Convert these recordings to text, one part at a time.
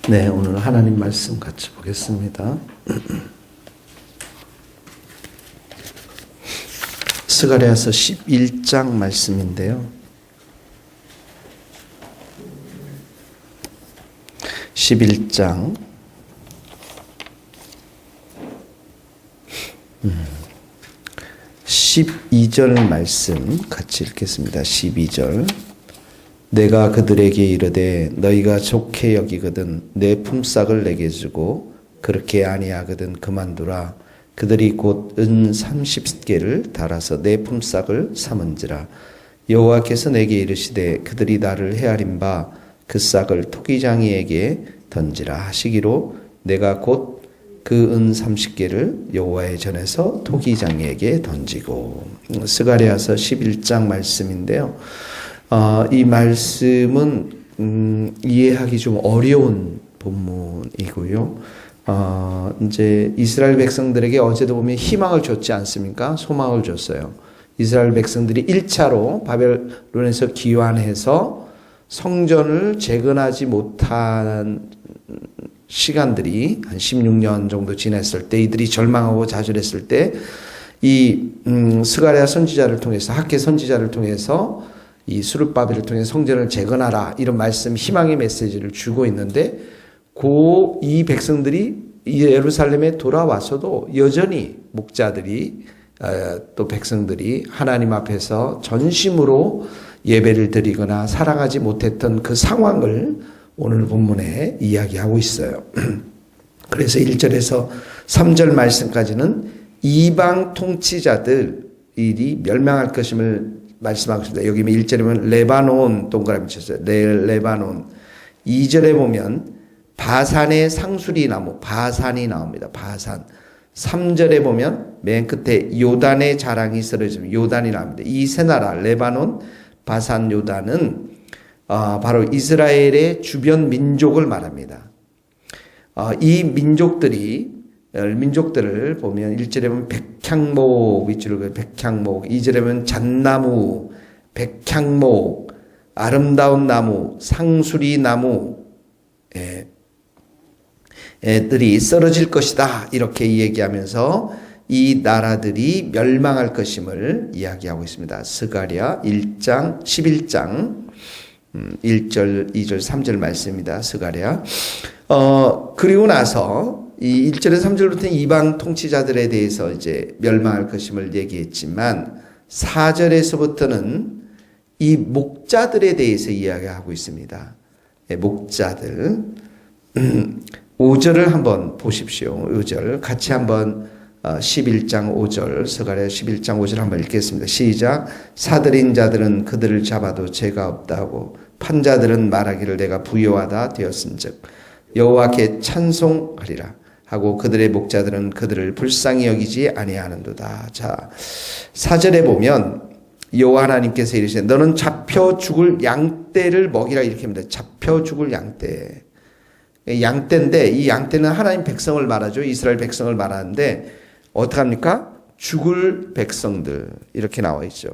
네, 오늘 하나님 말씀 같이 보겠습니다. 스가랴서 11장 말씀인데요. 11장 12절 말씀 같이 읽겠습니다. 12절. 내가 그들에게 이르되 너희가 좋게 여기거든 내 품삯을 내게 주고 그렇게 아니하거든 그만두라. 그들이 곧 은 30개를 달아서 내 품삯을 삼은지라. 여호와께서 내게 이르시되 그들이 나를 헤아린 바 그 싹을 토기장이에게 던지라 하시기로 내가 곧 그 은 30개를 여호와의 전에서 토기장이에게 던지고. 스가랴서 11장 말씀인데요. 이 말씀은 이해하기 좀 어려운 본문이고요. 이제 이스라엘 백성들에게 어제도 보면 희망을 줬지 않습니까? 소망을 줬어요. 이스라엘 백성들이 1차로 바벨론에서 귀환해서 성전을 재건하지 못한 시간들이 한 16년 정도 지났을 때 이들이 절망하고 좌절했을 때 이 스가랴 선지자를 통해서 학개 선지자를 통해서 이 스룹바벨을 통해 성전을 재건하라 이런 말씀 희망의 메시지를 주고 있는데 이 백성들이 예루살렘에 돌아와서도 여전히 목자들이 또 백성들이 하나님 앞에서 전심으로 예배를 드리거나 살아가지 못했던 그 상황을 오늘 본문에 이야기하고 있어요. 그래서 1절에서 3절 말씀까지는 이방 통치자들이 멸망할 것임을 말씀하고 있습니다. 여기 1절에 보면 레바논 동그라미 쳤어요. 레바논. 2절에 보면 바산의 상수리 나무, 바산이 나옵니다. 바산. 3절에 보면 맨 끝에 요단의 자랑이 쓰러지면 요단이 나옵니다. 이 세 나라 레바논, 바산, 요단은 바로 이스라엘의 주변 민족을 말합니다. 이 민족들을 보면 1절에 보면 백향목, 윗줄을 그려 백향목, 2절에 보면 잣나무, 백향목, 아름다운 나무, 상수리 나무, 애들이 쓰러질 것이다. 이렇게 얘기하면서 이 나라들이 멸망할 것임을 이야기하고 있습니다. 스가랴 1장, 11장 1절, 2절, 3절 말씀입니다. 스가랴. 그리고 나서 이 1절에서 3절부터는 이방 통치자들에 대해서 이제 멸망할 것임을 얘기했지만 4절에서부터는 이 목자들에 대해서 이야기하고 있습니다. 목자들. 5절을 한번 보십시오. 5절 같이 한번 11장 5절 스가랴 11장 5절 한번 읽겠습니다. 시작. 사들인 자들은 그들을 잡아도 죄가 없다고 판자들은 말하기를 내가 부요하다 되었은즉 여호와께 찬송하리라 하고 그들의 목자들은 그들을 불쌍히 여기지 아니하는도다. 자, 4절에 보면 여호와 하나님께서 이르시되 너는 잡혀 죽을 양떼를 먹이라 이렇게 합니다. 잡혀 죽을 양떼. 양떼인데 이 양떼는 하나님 백성을 말하죠. 이스라엘 백성을 말하는데 어떡합니까? 죽을 백성들 이렇게 나와 있죠.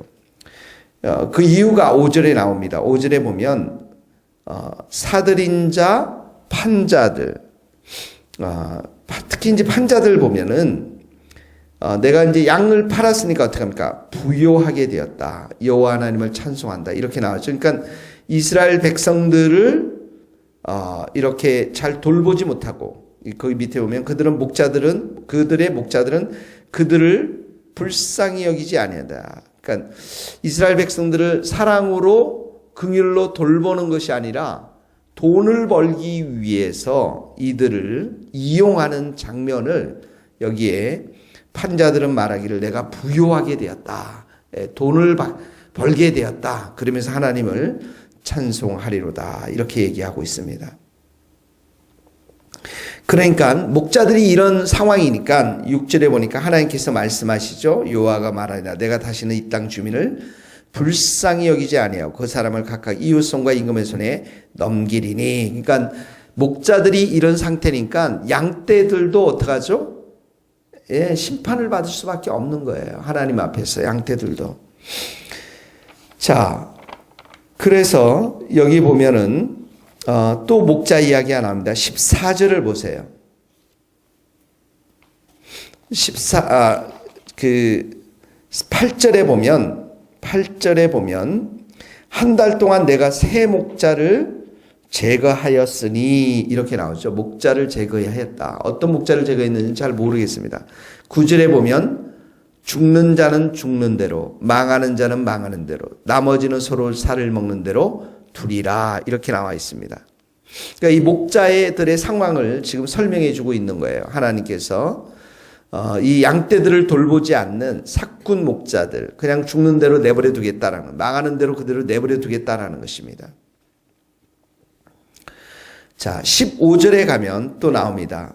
그 이유가 5절에 나옵니다. 5절에 보면 사들인 자, 판자들, 특히 이제 판자들 보면은 내가 이제 양을 팔았으니까 어떡합니까? 부요하게 되었다. 여호와 하나님을 찬송한다. 이렇게 나왔죠. 그러니까 이스라엘 백성들을 이렇게 잘 돌보지 못하고 거기 밑에 보면 그들의 목자들은 그들을 불쌍히 여기지 아니하다. 그러니까 이스라엘 백성들을 사랑으로 긍휼로 돌보는 것이 아니라 돈을 벌기 위해서 이들을 이용하는 장면을 여기에 판자들은 말하기를 내가 부요하게 되었다. 돈을 벌게 되었다. 그러면서 하나님을 찬송하리로다. 이렇게 얘기하고 있습니다. 그러니까 목자들이 이런 상황이니까 6절에 보니까 하나님께서 말씀하시죠. 여호와가 말하리라 내가 다시는 이 땅 주민을 불쌍히 여기지 아니하고 그 사람을 각각 이웃손과 임금의 손에 넘기리니. 그러니까 목자들이 이런 상태니까 양떼들도 어떡하죠? 심판을 받을 수밖에 없는 거예요. 하나님 앞에서 양떼들도. 자, 그래서 여기 보면은 또 목자 이야기가 나옵니다. 14절을 보세요. 8절에 보면 한 달 동안 내가 새 목자를 제거하였으니 이렇게 나오죠. 목자를 제거하였다. 어떤 목자를 제거했는지 잘 모르겠습니다. 9절에 보면 죽는 자는 죽는 대로, 망하는 자는 망하는 대로, 나머지는 서로 살을 먹는 대로 두리라 이렇게 나와 있습니다. 그러니까 이 목자들의 상황을 지금 설명해 주고 있는 거예요. 하나님께서 이 양떼들을 돌보지 않는 삭군 목자들, 그냥 죽는 대로 내버려 두겠다라는, 망하는 대로 그대로 내버려 두겠다라는 것입니다. 자, 15절에 가면 또 나옵니다.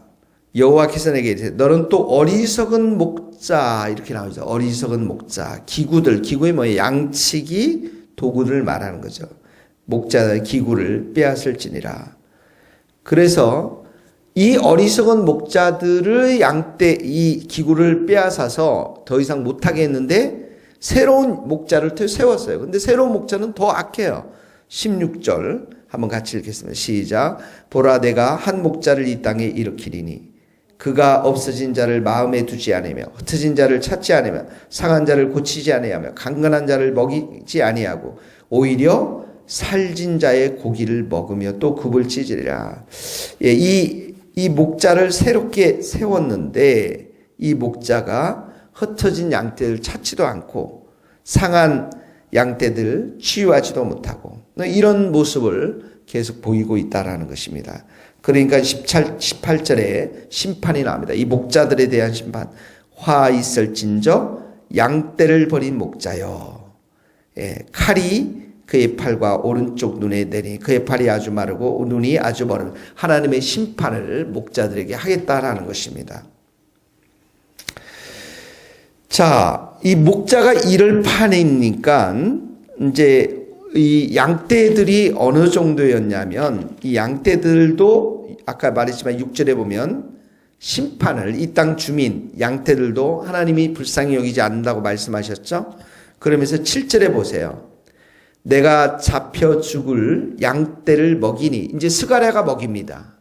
여호와께서 내게 이르시되 너는 또 어리석은 목자 이렇게 나오죠. 어리석은 목자. 기구의 뭐예요? 양치기 도구를 말하는 거죠. 목자의 기구를 빼앗을지니라. 그래서 이 어리석은 목자들의 양떼 이 기구를 빼앗아서 더 이상 못하게 했는데 새로운 목자를 세웠어요. 근데 새로운 목자는 더 악해요. 16절 한번 같이 읽겠습니다. 시작. 보라 내가 한 목자를 이 땅에 일으키리니 그가 없어진 자를 마음에 두지 않으며 흩어진 자를 찾지 않으며 상한 자를 고치지 아니하며 강건한 자를 먹이지 아니하고 오히려 살진 자의 고기를 먹으며 또 굽을 찢으리라. 예, 이 목자를 새롭게 세웠는데 이 목자가 흩어진 양떼를 찾지도 않고 상한 양떼들 치유하지도 못하고 이런 모습을 계속 보이고 있다라는 것입니다. 그러니까 18절에 심판이 나옵니다. 이 목자들에 대한 심판. 화 있을진저 양떼를 버린 목자여. 예, 칼이 그의 팔과 오른쪽 눈에 내리니 그의 팔이 아주 마르고 눈이 아주 멀은 하나님의 심판을 목자들에게 하겠다라는 것입니다. 자, 이 목자가 이를 파내니까 이제 이 양떼들이 어느 정도였냐면 이 양떼들도 아까 말했지만 6절에 보면 심판을 이 땅 주민 양떼들도 하나님이 불쌍히 여기지 않는다고 말씀하셨죠. 그러면서 7절에 보세요. 내가 잡혀 죽을 양떼를 먹이니 이제 스가랴가 먹입니다.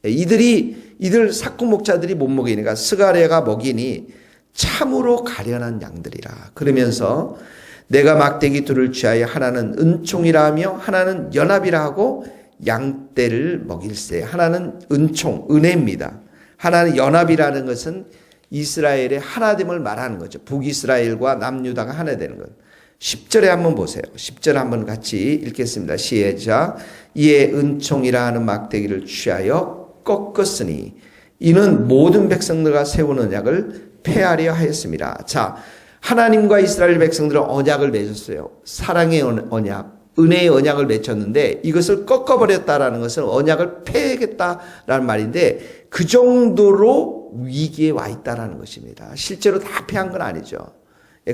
이들 삭군 목자들이 못 먹이니까 스가랴가 먹이니 참으로 가련한 양들이라. 그러면서 내가 막대기 둘을 취하여 하나는 은총이라 하며 하나는 연합이라 하고 양떼를 먹일세. 하나는 은총, 은혜입니다. 하나는 연합이라는 것은 이스라엘의 하나됨을 말하는 거죠. 북이스라엘과 남유다가 하나 되는 것. 10절에 한번 보세요. 10절 한번 같이 읽겠습니다. 시작. 이에 은총이라 하는 막대기를 취하여 꺾었으니 이는 모든 백성들과 세운 언약을 폐하려 하였습니다. 자, 하나님과 이스라엘 백성들은 언약을 맺었어요. 사랑의 언약, 은혜의 언약을 맺었는데 이것을 꺾어버렸다라는 것은 언약을 폐하겠다라는 말인데 그 정도로 위기에 와 있다라는 것입니다. 실제로 다 폐한 건 아니죠.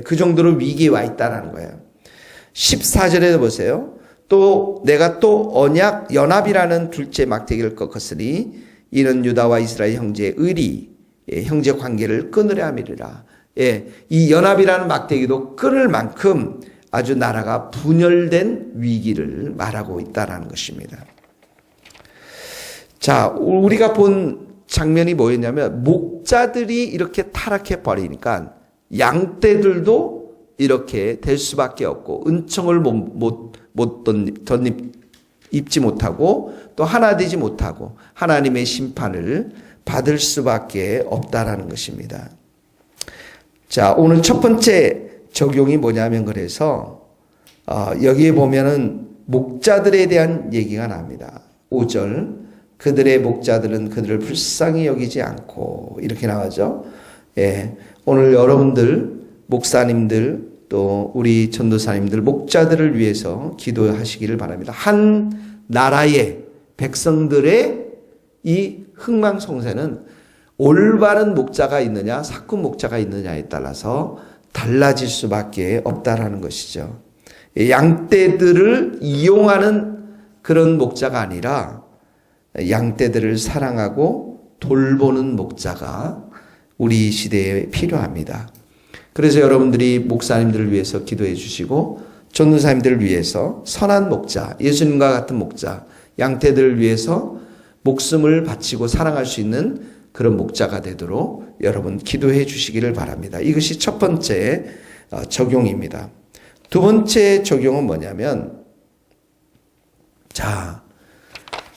그 정도로 위기에 와 있다라는 거예요. 14절에 보세요. 또 내가 또 언약 연합이라는 둘째 막대기를 꺾었으니 이는 유다와 이스라엘 형제의 의리, 형제 관계를 끊으려 함이리라. 이 연합이라는 막대기도 끊을 만큼 아주 나라가 분열된 위기를 말하고 있다라는 것입니다. 자, 우리가 본 장면이 뭐였냐면 목자들이 이렇게 타락해 버리니까 양떼들도 이렇게 될 수밖에 없고 은총을 입지 못하고 또 하나 되지 못하고 하나님의 심판을 받을 수밖에 없다라는 것입니다. 자, 오늘 첫 번째 적용이 뭐냐면 그래서 여기에 보면은 목자들에 대한 얘기가 납니다. 5절 그들의 목자들은 그들을 불쌍히 여기지 않고 이렇게 나오죠. 예, 오늘 여러분들 목사님들 또 우리 전도사님들 목자들을 위해서 기도하시기를 바랍니다. 한 나라의 백성들의 이 흥망성쇠는 올바른 목자가 있느냐 삭군 목자가 있느냐에 따라서 달라질 수밖에 없다라는 것이죠. 양떼들을 이용하는 그런 목자가 아니라 양떼들을 사랑하고 돌보는 목자가 우리 시대에 필요합니다. 그래서 여러분들이 목사님들을 위해서 기도해 주시고 전도사님들을 위해서 선한 목자, 예수님과 같은 목자, 양떼들을 위해서 목숨을 바치고 사랑할 수 있는 그런 목자가 되도록 여러분 기도해 주시기를 바랍니다. 이것이 첫 번째 적용입니다. 두 번째 적용은 뭐냐면, 자,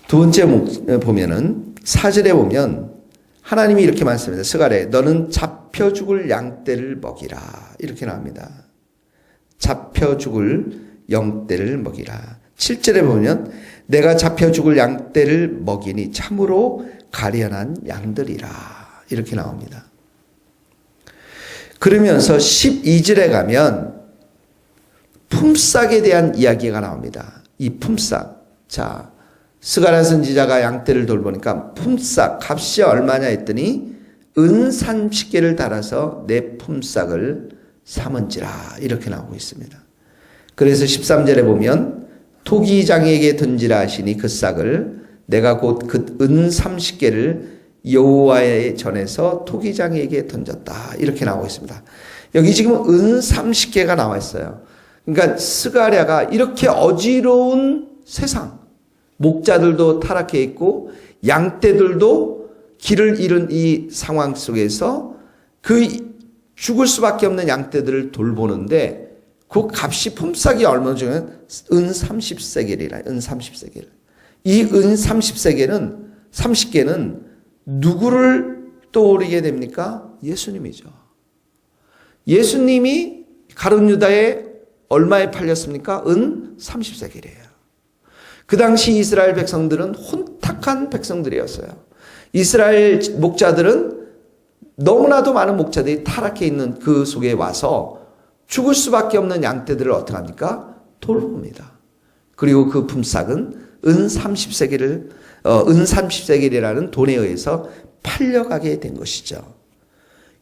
두 번째 보면은 4절에 보면 하나님이 이렇게 말씀합니다. 스가랴, 너는 잡혀 죽을 양떼를 먹이라. 이렇게 나옵니다. 잡혀 죽을 양떼를 먹이라. 7절에 보면 내가 잡혀 죽을 양떼를 먹이니 참으로 가련한 양들이라. 이렇게 나옵니다. 그러면서 12절에 가면 품삯에 대한 이야기가 나옵니다. 이 품삯. 자, 스가랴 선지자가 양떼를 돌보니까 품삯 값이 얼마냐 했더니 은 30개를 달아서 내 품삯을 삼은지라. 이렇게 나오고 있습니다. 그래서 13절에 보면 토기장에게 던지라 하시니 그 싹을 내가 곧 그 은 30개를 여호와의 전에서 토기장에게 던졌다. 이렇게 나오고 있습니다. 여기 지금 은 30개가 나와 있어요. 그러니까 스가랴가 이렇게 어지러운 세상, 목자들도 타락해 있고 양떼들도 길을 잃은 이 상황 속에서 그 죽을 수밖에 없는 양떼들을 돌보는데 그 값이 품삯이 얼마 중에 은 30세겔이라. 은 30세겔. 이 은 30세겔은 30개는 누구를 떠오르게 됩니까? 예수님이죠. 예수님이 가룟 유다에 얼마에 팔렸습니까? 은 30세겔이에요. 그 당시 이스라엘 백성들은 혼탁한 백성들이었어요. 이스라엘 목자들은 너무나도 많은 목자들이 타락해 있는 그 속에 와서 죽을 수밖에 없는 양떼들을 어떻게 합니까? 돌봅니다. 그리고 그 품삯은 은 30세겔이라는 돈에 의해서 팔려가게 된 것이죠.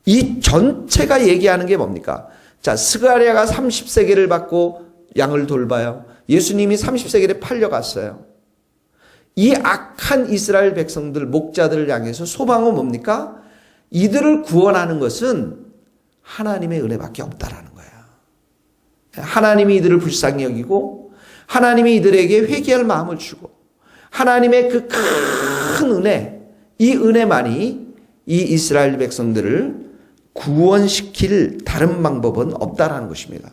이 전체가 얘기하는 게 뭡니까? 자, 스가랴가 30세겔을 받고 양을 돌봐요. 예수님이 30세겔에 팔려갔어요. 이 악한 이스라엘 백성들, 목자들을 향해서 소망은 뭡니까? 이들을 구원하는 것은 하나님의 은혜밖에 없다라는 거예요. 하나님이 이들을 불쌍히 여기고 하나님이 이들에게 회개할 마음을 주고 하나님의 그 큰 은혜, 이 은혜만이 이 이스라엘 백성들을 구원시킬 다른 방법은 없다라는 것입니다.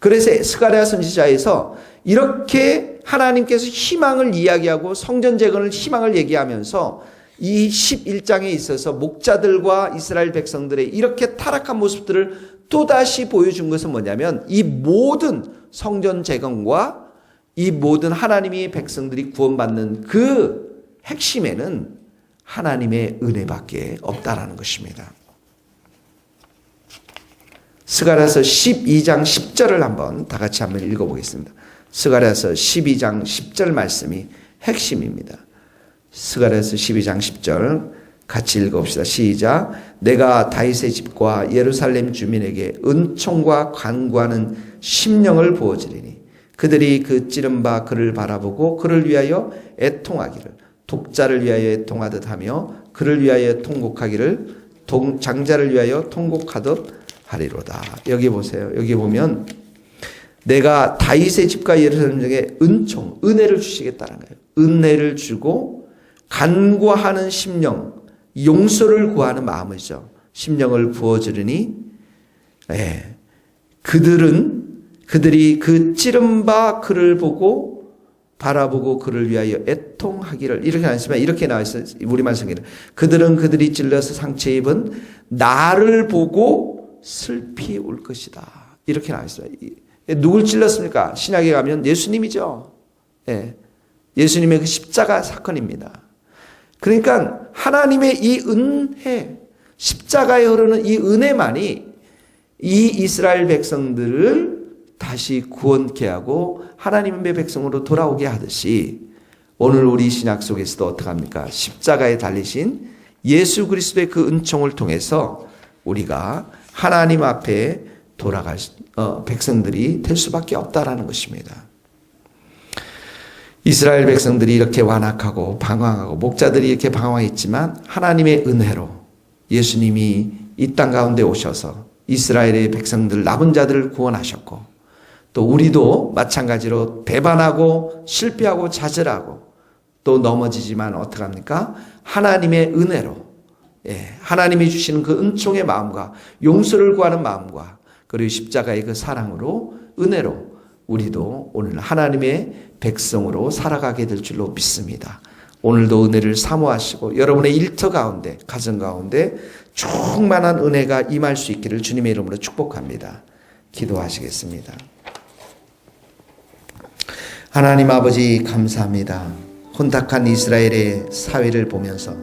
그래서 스가랴 선지자에서 이렇게 하나님께서 희망을 이야기하고 성전 재건을 희망을 얘기하면서 이 11장에 있어서 목자들과 이스라엘 백성들의 이렇게 타락한 모습들을 또다시 보여준 것은 뭐냐면 이 모든 성전 재건과 이 모든 하나님의 백성들이 구원받는 그 핵심에는 하나님의 은혜밖에 없다라는 것입니다. 스가랴서 12장 10절을 한번 다 같이 한번 읽어보겠습니다. 스가랴서 12장 10절 말씀이 핵심입니다. 스가랴서 12장 10절 같이 읽어봅시다. 시작. 내가 다윗의 집과 예루살렘 주민에게 은총과 간구하는 심령을 부어주리니 그들이 그 찌른 바 그를 바라보고 그를 위하여 애통하기를 독자를 위하여 애통하듯 하며 그를 위하여 통곡하기를 장자를 위하여 통곡하듯 하리로다. 여기 보세요. 여기 보면 내가 다윗의 집과 예루살렘에게 은총, 은혜를 주시겠다는 거예요. 은혜를 주고 간구하는 심령, 용서를 구하는 마음이죠. 심령을 부어주리니 그들이 그 찌른 바 그를 보고 바라보고 그를 위하여 애통하기를 이렇게 안 쓰면 이렇게 나와 있어요. 우리말 성경에는 그들이 찔러서 상처 입은 나를 보고 슬피 울 것이다. 이렇게 나와 있어요. 누굴 찔렀습니까? 신약에 가면 예수님이죠. 예수님의 그 십자가 사건입니다. 그러니까 하나님의 이 은혜, 십자가에 흐르는 이 은혜만이 이 이스라엘 백성들을 다시 구원케 하고 하나님의 백성으로 돌아오게 하듯이 오늘 우리 신약 속에서도 어떻게 합니까? 십자가에 달리신 예수 그리스도의 그 은총을 통해서 우리가 하나님 앞에 돌아갈 백성들이 될 수밖에 없다라는 것입니다. 이스라엘 백성들이 이렇게 완악하고 방황하고 목자들이 이렇게 방황했지만 하나님의 은혜로 예수님이 이 땅 가운데 오셔서 이스라엘의 백성들 남은 자들을 구원하셨고 또 우리도 마찬가지로 배반하고 실패하고 좌절하고 또 넘어지지만 어떡합니까? 하나님의 은혜로, 하나님이 주시는 그 은총의 마음과 용서를 구하는 마음과 그리고 십자가의 그 사랑으로 은혜로 우리도 오늘 하나님의 백성으로 살아가게 될 줄로 믿습니다. 오늘도 은혜를 사모하시고 여러분의 일터 가운데, 가정 가운데 충만한 은혜가 임할 수 있기를 주님의 이름으로 축복합니다. 기도하시겠습니다. 하나님 아버지 감사합니다. 혼탁한 이스라엘의 사회를 보면서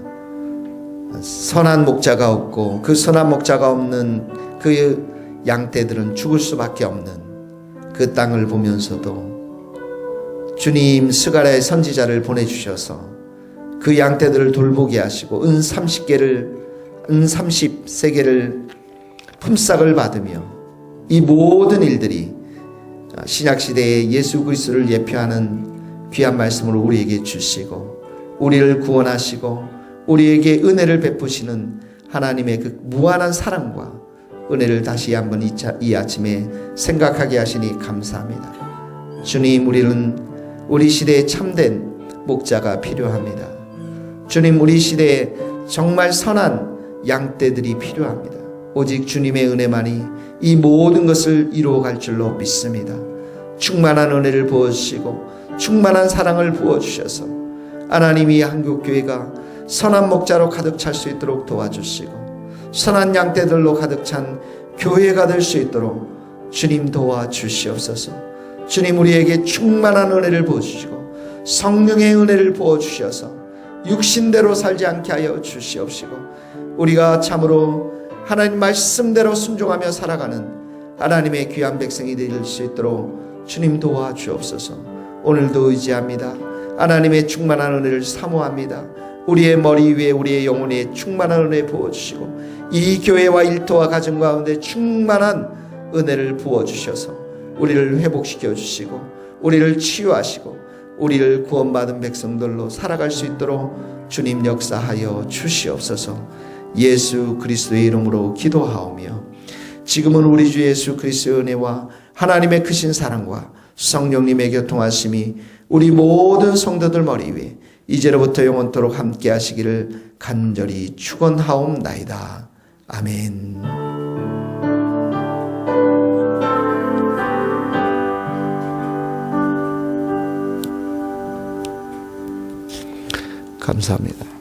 선한 목자가 없고 그 선한 목자가 없는 그 양떼들은 죽을 수밖에 없는 그 땅을 보면서도 주님 스가랴의 선지자를 보내주셔서 그 양떼들을 돌보게 하시고 은 30세계를 품삯을 받으며 이 모든 일들이 신약시대에 예수 그리스도를 예표하는 귀한 말씀을 우리에게 주시고 우리를 구원하시고 우리에게 은혜를 베푸시는 하나님의 그 무한한 사랑과 은혜를 다시 한번 이 아침에 생각하게 하시니 감사합니다. 주님, 우리 시대에 참된 목자가 필요합니다. 주님, 우리 시대에 정말 선한 양떼들이 필요합니다. 오직 주님의 은혜만이 이 모든 것을 이루어갈 줄로 믿습니다. 충만한 은혜를 부어주시고 충만한 사랑을 부어주셔서 하나님이 한국교회가 선한 목자로 가득 찰 수 있도록 도와주시고 선한 양떼들로 가득 찬 교회가 될 수 있도록 주님 도와주시옵소서. 주님, 우리에게 충만한 은혜를 부어주시고 성령의 은혜를 부어주셔서 육신대로 살지 않게 하여 주시옵시고 우리가 참으로 하나님 말씀대로 순종하며 살아가는 하나님의 귀한 백성이 될 수 있도록 주님 도와주옵소서. 오늘도 의지합니다. 하나님의 충만한 은혜를 사모합니다. 우리의 머리 위에 우리의 영혼에 충만한 은혜 부어주시고 이 교회와 일터와 가정 가운데 충만한 은혜를 부어주셔서 우리를 회복시켜 주시고 우리를 치유하시고 우리를 구원받은 백성들로 살아갈 수 있도록 주님 역사하여 주시옵소서. 예수 그리스도의 이름으로 기도하오며 지금은 우리 주 예수 그리스도의 은혜와 하나님의 크신 사랑과 성령님의 교통하심이 우리 모든 성도들 머리 위에 이제로부터 영원토록 함께 하시기를 간절히 축원하옵나이다. 아멘. 감사합니다.